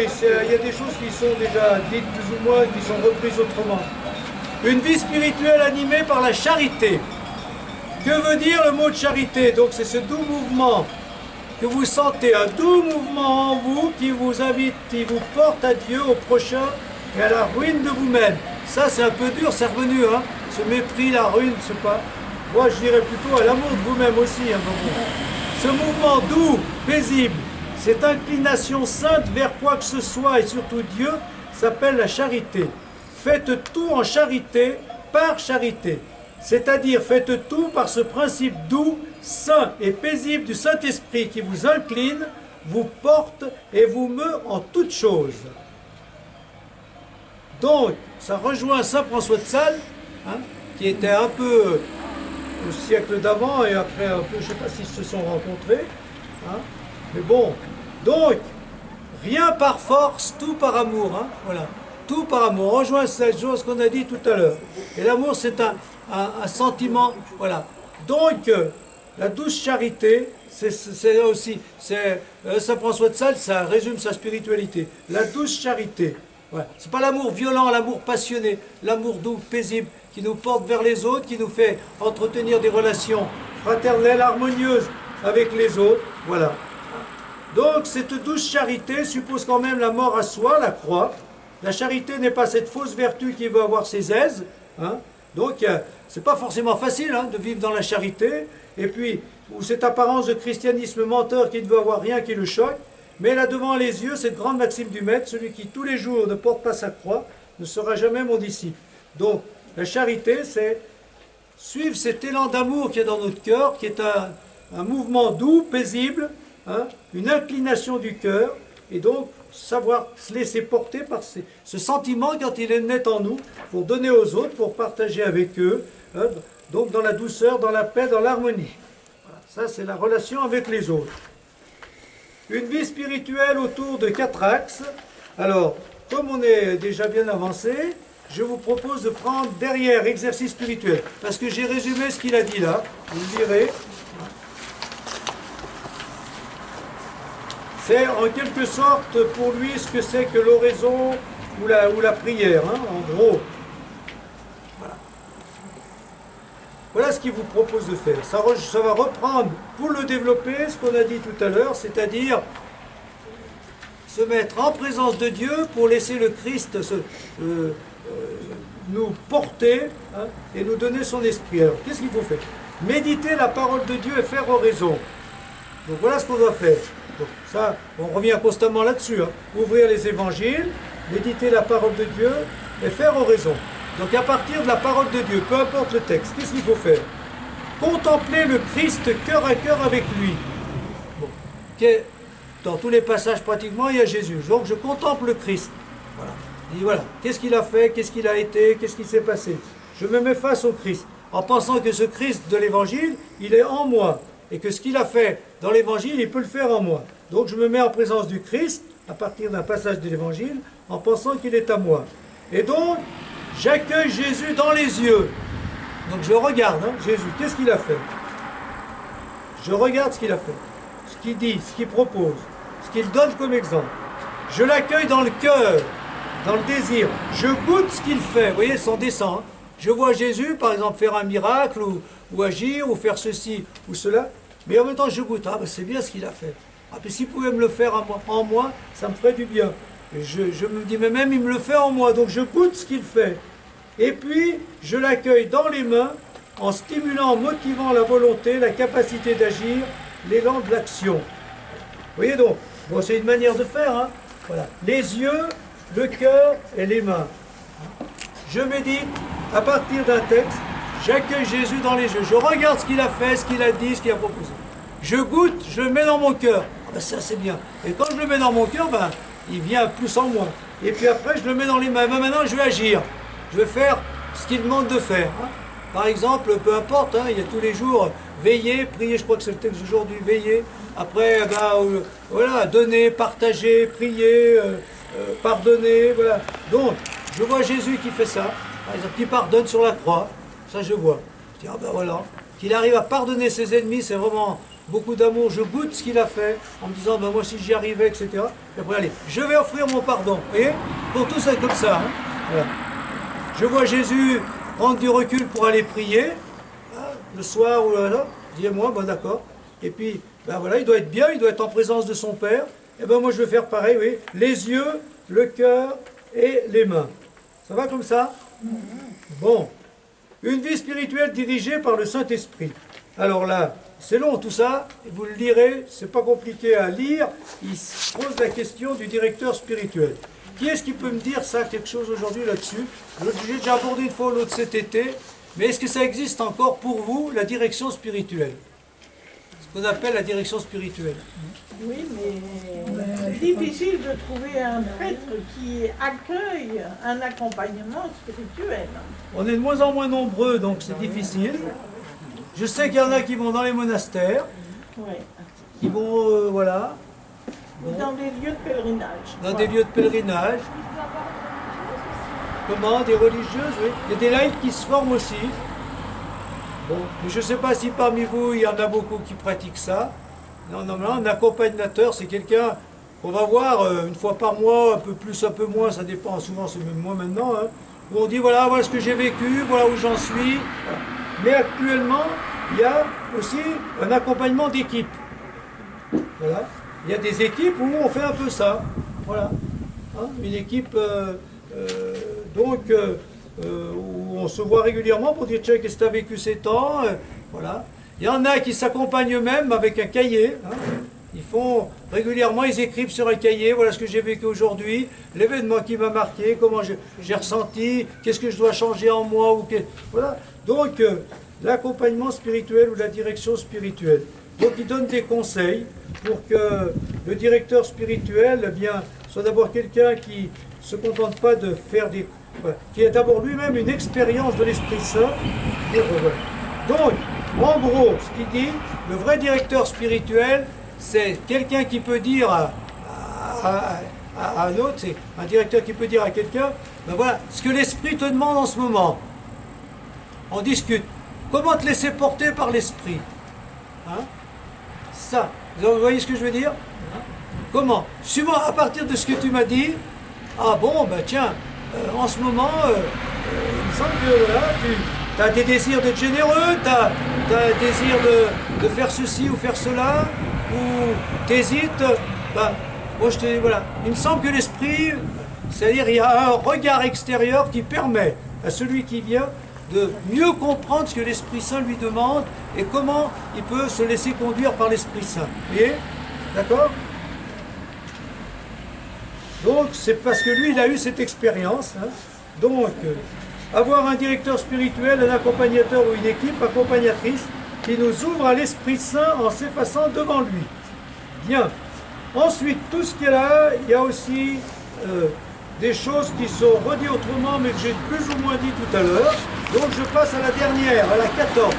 il y a des choses qui sont déjà dites plus ou moins, qui sont reprises autrement. Une vie spirituelle animée par la charité. Que veut dire le mot de charité? Donc c'est ce doux mouvement que vous sentez, un doux mouvement en vous qui vous invite, qui vous porte à Dieu, au prochain et à la ruine de vous-même. Ça c'est un peu dur, c'est revenu, hein. Ce mépris, la ruine, c'est pas... Moi je dirais plutôt à l'amour de vous-même aussi, un moment. Ce mouvement doux, paisible, cette inclination sainte vers quoi que ce soit et surtout Dieu, s'appelle la charité. Faites tout en charité, par charité. C'est-à-dire, faites tout par ce principe doux, saint et paisible du Saint-Esprit qui vous incline, vous porte et vous meut en toutes choses. Donc, ça rejoint Saint François de Sales, hein, qui était un peu au siècle d'avant et après un peu, je ne sais pas s'ils se sont rencontrés, hein, mais bon. Donc, rien par force, tout par amour, hein, voilà. Tout par amour. On rejoint cette chose qu'on a dit tout à l'heure. Et l'amour, c'est un sentiment, voilà. Donc, la douce charité, c'est aussi, Saint François de Sales, ça résume sa spiritualité. La douce charité. Voilà. C'est pas l'amour violent, l'amour passionné, l'amour doux, paisible, qui nous porte vers les autres, qui nous fait entretenir des relations fraternelles, harmonieuses avec les autres. Voilà. Donc, cette douce charité suppose quand même la mort à soi, la croix. La charité n'est pas cette fausse vertu qui veut avoir ses aises, hein. Donc c'est pas forcément facile, hein, de vivre dans la charité, et puis ou cette apparence de christianisme menteur qui ne veut avoir rien qui le choque, mais là devant les yeux cette grande maxime du maître, celui qui tous les jours ne porte pas sa croix ne sera jamais mon disciple. Donc la charité, c'est suivre cet élan d'amour qui est dans notre cœur, qui est un mouvement doux, paisible, hein, une inclination du cœur, et donc savoir se laisser porter par ce sentiment quand il est net en nous, pour donner aux autres, pour partager avec eux, hein, donc dans la douceur, dans la paix, dans l'harmonie. Voilà, ça c'est la relation avec les autres. Une vie spirituelle autour de 4 axes. Alors, comme on est déjà bien avancé, je vous propose de prendre derrière exercice spirituel, parce que j'ai résumé ce qu'il a dit là, vous le lirez. C'est en quelque sorte pour lui ce que c'est que l'oraison ou la prière, hein, en gros. Voilà. Voilà ce qu'il vous propose de faire. Ça va reprendre, pour le développer, ce qu'on a dit tout à l'heure, c'est-à-dire se mettre en présence de Dieu pour laisser le Christ nous porter, hein, et nous donner son esprit. Alors, qu'est-ce qu'il faut faire? Méditer la parole de Dieu et faire oraison. Donc voilà ce qu'on doit faire. Donc ça, on revient constamment là-dessus, hein. Ouvrir les évangiles, méditer la parole de Dieu et faire oraison. Donc à partir de la parole de Dieu, peu importe le texte, qu'est-ce qu'il faut faire? Contempler le Christ cœur à cœur avec lui. Bon. Dans tous les passages pratiquement, il y a Jésus. Donc je contemple le Christ. Voilà. Il dit voilà, qu'est-ce qu'il a fait, qu'est-ce qu'il a été, qu'est-ce qui s'est passé? Je me mets face au Christ, en pensant que ce Christ de l'évangile, il est en moi. Et que ce qu'il a fait dans l'évangile, il peut le faire en moi. Donc je me mets en présence du Christ, à partir d'un passage de l'évangile, en pensant qu'il est à moi. Et donc, j'accueille Jésus dans les yeux. Donc je regarde, hein, Jésus, qu'est-ce qu'il a fait? Je regarde ce qu'il a fait, ce qu'il dit, ce qu'il propose, ce qu'il donne comme exemple. Je l'accueille dans le cœur, dans le désir. Je goûte ce qu'il fait, vous voyez, son dessein. Hein. Je vois Jésus, par exemple, faire un miracle, ou agir, ou faire ceci, ou cela, mais en même temps je goûte, ah ben c'est bien ce qu'il a fait. Ah ben s'il pouvait me le faire en moi, ça me ferait du bien. Et je me dis, mais même il me le fait en moi, donc je goûte ce qu'il fait. Et puis, je l'accueille dans les mains, en stimulant, en motivant la volonté, la capacité d'agir, l'élan de l'action. Vous voyez donc, bon c'est une manière de faire, hein. Voilà. Les yeux, le cœur et les mains. Je médite à partir d'un texte. J'accueille Jésus dans les yeux. Je regarde ce qu'il a fait, ce qu'il a dit, ce qu'il a proposé. Je goûte, je le mets dans mon cœur. Ah ben ça c'est bien. Et quand je le mets dans mon cœur, ben, il vient plus en moi. Et puis après, je le mets dans les mains. Ben, maintenant, je vais agir. Je vais faire ce qu'il demande de faire. Hein. Par exemple, peu importe, hein, il y a tous les jours, veiller, prier, je crois que c'est le texte d'aujourd'hui, veiller. Après, ben, voilà, donner, partager, prier, pardonner, voilà. Donc, je vois Jésus qui fait ça. Par exemple, qui pardonne sur la croix. Ça, je vois. Je dis, ah ben voilà, qu'il arrive à pardonner ses ennemis, c'est vraiment beaucoup d'amour, je goûte ce qu'il a fait, en me disant, ben, moi si j'y arrivais, etc. Et après, allez, je vais offrir mon pardon. Vous voyez? Pour tout ça comme ça. Hein. Voilà. Je vois Jésus prendre du recul pour aller prier, hein, le soir ou là, dis-moi, ben d'accord. Et puis, ben voilà, il doit être bien, il doit être en présence de son Père. Et ben moi je vais faire pareil, oui, les yeux, le cœur et les mains. Ça va comme ça? Bon. Une vie spirituelle dirigée par le Saint-Esprit. Alors là, c'est long tout ça, vous le lirez, c'est pas compliqué à lire. Il se pose la question du directeur spirituel. Qui est-ce qui peut me dire ça, quelque chose aujourd'hui là-dessus? J'ai déjà abordé une fois l'autre cet été, mais est-ce que ça existe encore pour vous, la direction spirituelle? Ce qu'on appelle la direction spirituelle. Oui, mais c'est difficile de trouver un prêtre qui accueille un accompagnement spirituel. On est de moins en moins nombreux, donc c'est difficile. Je sais qu'il y en a qui vont dans les monastères, Ouais. qui vont, voilà. Ou dans des lieux de pèlerinage. Dans des lieux de pèlerinage. Comment? Des religieuses, oui. Il y a des laïcs qui se forment aussi. Bon, mais je ne sais pas si parmi vous, il y en a beaucoup qui pratiquent ça. Non, un accompagnateur, c'est quelqu'un qu'on va voir une fois par mois, un peu plus, un peu moins, ça dépend, souvent c'est même moins maintenant, hein, où on dit voilà ce que j'ai vécu, voilà où j'en suis. Voilà. Mais actuellement, il y a aussi un accompagnement d'équipe. Voilà. Il y a des équipes où on fait un peu ça. Voilà. Hein, une équipe où on se voit régulièrement pour dire tiens, qu'est-ce que tu as vécu ces temps, voilà. Il y en a qui s'accompagnent eux-mêmes avec un cahier. Hein. Ils font régulièrement, ils écrivent sur un cahier, voilà ce que j'ai vécu aujourd'hui, l'événement qui m'a marqué, comment j'ai ressenti, qu'est-ce que je dois changer en moi. Voilà. Donc, l'accompagnement spirituel ou la direction spirituelle. Donc, ils donnent des conseils pour que le directeur spirituel, eh bien, soit d'abord quelqu'un qui ne se contente pas de faire des... Voilà, qui a d'abord lui-même une expérience de l'Esprit Saint. Et voilà. Donc, en gros, ce qu'il dit, le vrai directeur spirituel, c'est quelqu'un qui peut dire à un autre, c'est un directeur qui peut dire à quelqu'un, ben voilà, ce que l'Esprit te demande en ce moment. On discute. Comment te laisser porter par l'Esprit? Hein? Ça. Vous voyez ce que je veux dire? Hein? Comment? Suivant, à partir de ce que tu m'as dit, ah bon, ben tiens, en ce moment, il me semble que voilà, tu as des désirs d'être généreux, tu as un désir de faire ceci ou faire cela, ou t'hésites, ben, moi je te dis, voilà, il me semble que l'esprit, c'est-à-dire il y a un regard extérieur qui permet à celui qui vient de mieux comprendre ce que l'Esprit Saint lui demande et comment il peut se laisser conduire par l'Esprit Saint. Vous voyez? D'accord? Donc, c'est parce que lui, il a eu cette expérience. Hein. Donc, avoir un directeur spirituel, un accompagnateur ou une équipe accompagnatrice qui nous ouvre à l'Esprit Saint en s'effaçant devant lui. Bien. Ensuite, tout ce qu'il y a là, il y a aussi des choses qui sont redites autrement, mais que j'ai plus ou moins dit tout à l'heure. Donc, je passe à la dernière, à la 14.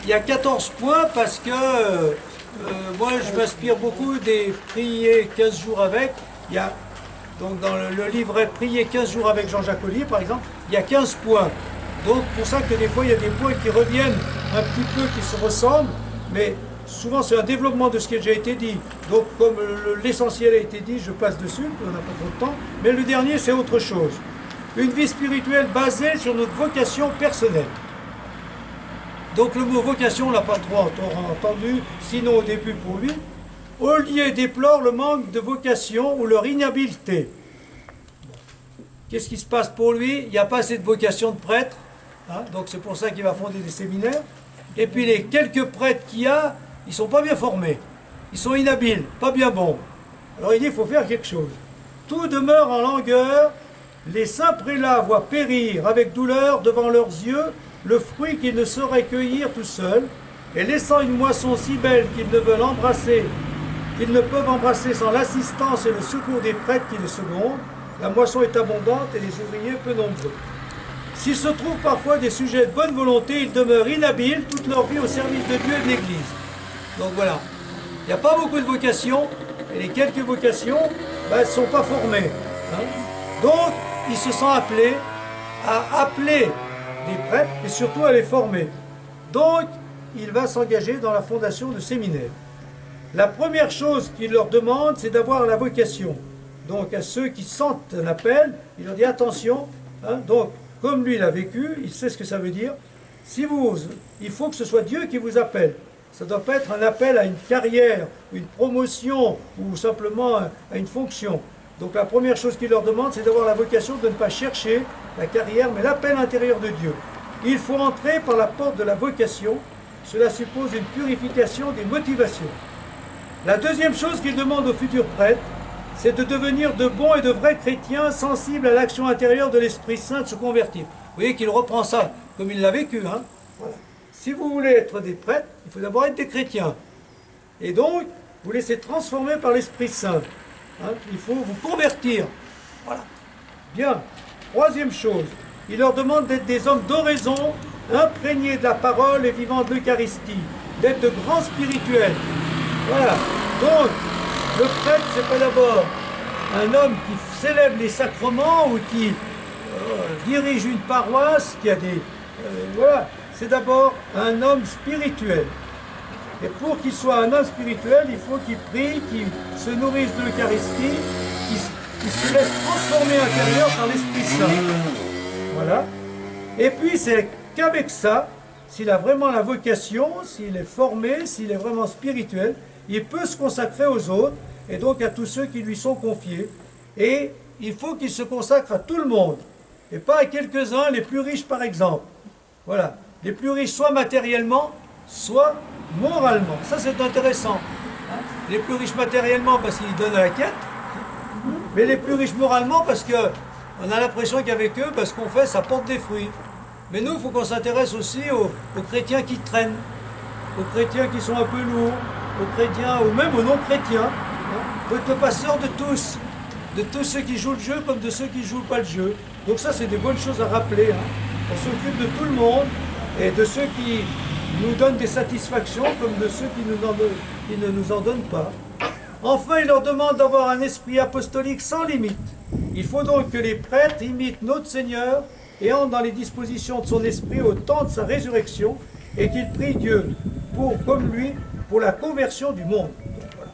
Il y a 14 points parce que moi je m'inspire beaucoup des prier 15 jours avec. Il y a, donc dans le livret Prier 15 jours avec Jean-Jacques Ollier par exemple, il y a 15 points. Donc pour ça que des fois il y a des points qui reviennent un petit peu, qui se ressemblent, mais souvent c'est un développement de ce qui a déjà été dit. Donc comme l'essentiel a été dit, je passe dessus, on n'a pas trop de temps. Mais le dernier c'est autre chose. Une vie spirituelle basée sur notre vocation personnelle. Donc le mot vocation, on ne l'a pas trop entendu, sinon au début pour lui. Ollier déplore le manque de vocation ou leur inhabileté. Qu'est-ce qui se passe pour lui? Il n'y a pas assez de vocation de prêtre, hein, donc c'est pour ça qu'il va fonder des séminaires. Et puis les quelques prêtres qu'il y a, ils ne sont pas bien formés. Ils sont inhabiles, pas bien bons. Alors il dit, il faut faire quelque chose. Tout demeure en langueur, les saints prélats voient périr avec douleur devant leurs yeux le fruit qu'ils ne sauraient cueillir tout seuls, et laissant une moisson si belle qu'ils ne veulent embrasser, qu'ils ne peuvent embrasser sans l'assistance et le secours des prêtres qui les secondent, la moisson est abondante et les ouvriers peu nombreux. S'il se trouve parfois des sujets de bonne volonté, ils demeurent inhabiles toute leur vie au service de Dieu et de l'Église. Donc voilà, il n'y a pas beaucoup de vocations, et les quelques vocations, elles ne sont pas formées. Hein. Donc, ils se sont appelés à appeler des prêtres et surtout à les former. Donc, il va s'engager dans la fondation de séminaires. La première chose qu'il leur demande, c'est d'avoir la vocation. Donc, à ceux qui sentent un appel, il leur dit attention. Donc, comme lui l'a vécu, il sait ce que ça veut dire. Il faut que ce soit Dieu qui vous appelle. Ça ne doit pas être un appel à une carrière, une promotion ou simplement à une fonction. Donc la première chose qu'il leur demande, c'est d'avoir la vocation de ne pas chercher la carrière, mais l'appel intérieur de Dieu. Il faut entrer par la porte de la vocation. Cela suppose une purification des motivations. La deuxième chose qu'il demande aux futurs prêtres, c'est de devenir de bons et de vrais chrétiens sensibles à l'action intérieure de l'Esprit Saint de se convertir. Vous voyez qu'il reprend ça comme il l'a vécu. Voilà. Si vous voulez être des prêtres, il faut d'abord être des chrétiens. Et donc, vous laissez transformer par l'Esprit Saint. Il faut vous convertir. Voilà. Bien. Troisième chose, il leur demande d'être des hommes d'oraison, imprégnés de la parole et vivant de l'Eucharistie, d'être de grands spirituels. Voilà. Donc, le prêtre, c'est pas d'abord un homme qui célèbre les sacrements ou qui dirige une paroisse, qui a des... voilà. C'est d'abord un homme spirituel. Et pour qu'il soit un homme spirituel, il faut qu'il prie, qu'il se nourrisse de l'Eucharistie, qu'il se laisse transformer intérieur par l'Esprit Saint. Voilà. Et puis, c'est qu'avec ça, s'il a vraiment la vocation, s'il est formé, s'il est vraiment spirituel, il peut se consacrer aux autres, et donc à tous ceux qui lui sont confiés. Et il faut qu'il se consacre à tout le monde, et pas à quelques-uns, les plus riches par exemple. Voilà. Les plus riches, soit matériellement, soit moralement. Ça, c'est intéressant. Les plus riches matériellement parce qu'ils donnent à la quête, mais les plus riches moralement parce qu'on a l'impression qu'avec eux, ce qu'on fait, ça porte des fruits. Mais nous, il faut qu'on s'intéresse aussi aux chrétiens qui traînent, aux chrétiens qui sont un peu lourds, aux chrétiens ou même aux non-chrétiens. Il faut être le pasteur de tous ceux qui jouent le jeu comme de ceux qui ne jouent pas le jeu. Donc ça, c'est des bonnes choses à rappeler. On s'occupe de tout le monde et de ceux qui nous donnent des satisfactions comme de ceux qui ne nous en donnent pas. Enfin, il leur demande d'avoir un esprit apostolique sans limite. Il faut donc que les prêtres imitent notre Seigneur et entrent dans les dispositions de son esprit au temps de sa résurrection et qu'ils prient Dieu, comme lui, pour la conversion du monde. Donc, voilà.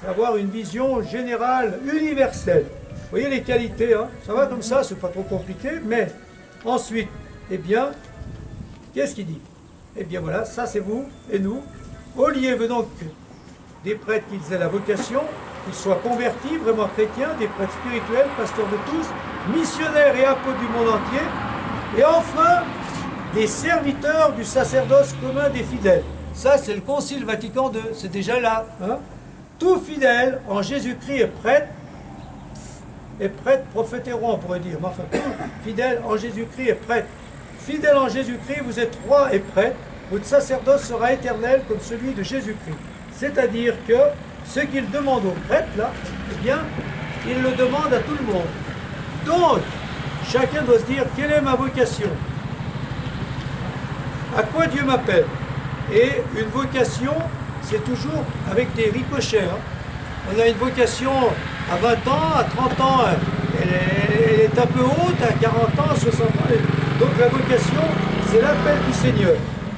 C'est avoir une vision générale, universelle. Vous voyez les qualités, ça va comme ça, c'est pas trop compliqué, mais ensuite, eh bien, qu'est-ce qu'il dit? Eh bien voilà, ça c'est vous et nous. Au lieu donc des prêtres qu'ils aient la vocation, qu'ils soient convertis, vraiment chrétiens, des prêtres spirituels, pasteurs de tous, missionnaires et apôtres du monde entier, et enfin, des serviteurs du sacerdoce commun des fidèles. Ça, c'est le Concile Vatican II, c'est déjà là. Tout fidèle en Jésus-Christ est prêtre, prophète et roi, on pourrait dire. Mais enfin, tout fidèle en Jésus-Christ est prêtre. Fidèle en Jésus-Christ, vous êtes roi et prêtre, votre sacerdoce sera éternel comme celui de Jésus-Christ. C'est-à-dire que ce qu'il demande aux prêtres, là, eh bien, il le demande à tout le monde. Donc, chacun doit se dire, quelle est ma vocation? À quoi Dieu m'appelle? Et une vocation, c'est toujours avec des ricochets. On a une vocation à 20 ans, à 30 ans, elle est un peu haute, à 40 ans, 60 ans. Donc la vocation, c'est l'appel du Seigneur.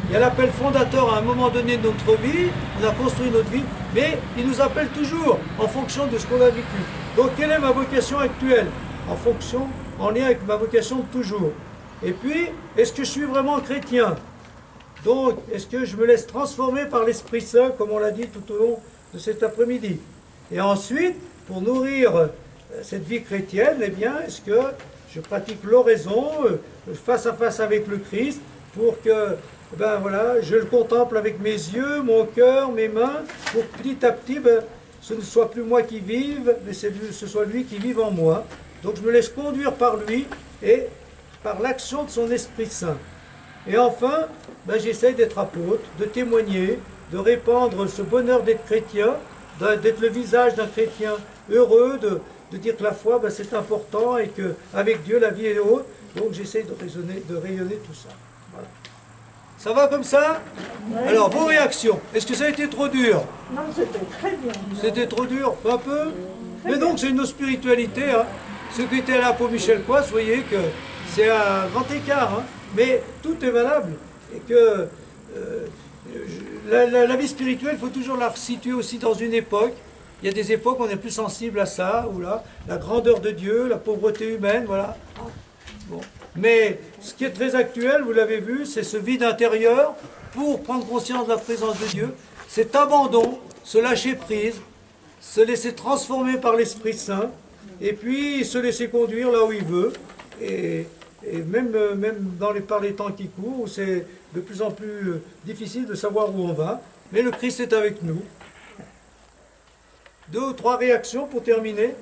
Il y a l'appel fondateur à un moment donné de notre vie, on a construit notre vie, mais il nous appelle toujours en fonction de ce qu'on a vécu. Donc quelle est ma vocation actuelle? En lien avec ma vocation de toujours. Et puis, est-ce que je suis vraiment chrétien? Donc, est-ce que je me laisse transformer par l'Esprit Saint, comme on l'a dit tout au long de cet après-midi? Et ensuite, pour nourrir cette vie chrétienne, eh bien, est-ce que je pratique l'oraison, face à face avec le Christ, pour que, voilà, je le contemple avec mes yeux, mon cœur, mes mains, pour que petit à petit, ce ne soit plus moi qui vive, mais ce soit lui qui vive en moi. Donc je me laisse conduire par lui et par l'action de son Esprit Saint. Et enfin, j'essaye d'être apôtre, de témoigner, de répandre ce bonheur d'être chrétien, d'être le visage d'un chrétien heureux, de dire que la foi, c'est important et qu'avec Dieu, la vie est haute. Donc j'essaye de rayonner tout ça. Voilà. Ça va comme ça? Oui. Alors, vos réactions. Est-ce que ça a été trop dur? Non, c'était très bien. C'était trop dur? Un peu? Mais donc, c'est une spiritualité. Ceux qui étaient là pour Michel Coisse, vous voyez que c'est un grand écart, hein, mais tout est valable. Et que la vie spirituelle, il faut toujours la situer aussi dans une époque. Il y a des époques où on est plus sensible à ça, ou là, la grandeur de Dieu, la pauvreté humaine, voilà. Bon. Mais ce qui est très actuel, vous l'avez vu, c'est ce vide intérieur pour prendre conscience de la présence de Dieu, cet abandon, se lâcher prise, se laisser transformer par l'Esprit Saint, et puis se laisser conduire là où il veut, et même par les temps qui courent, où c'est de plus en plus difficile de savoir où on va, mais le Christ est avec nous. 2 ou 3 réactions pour terminer.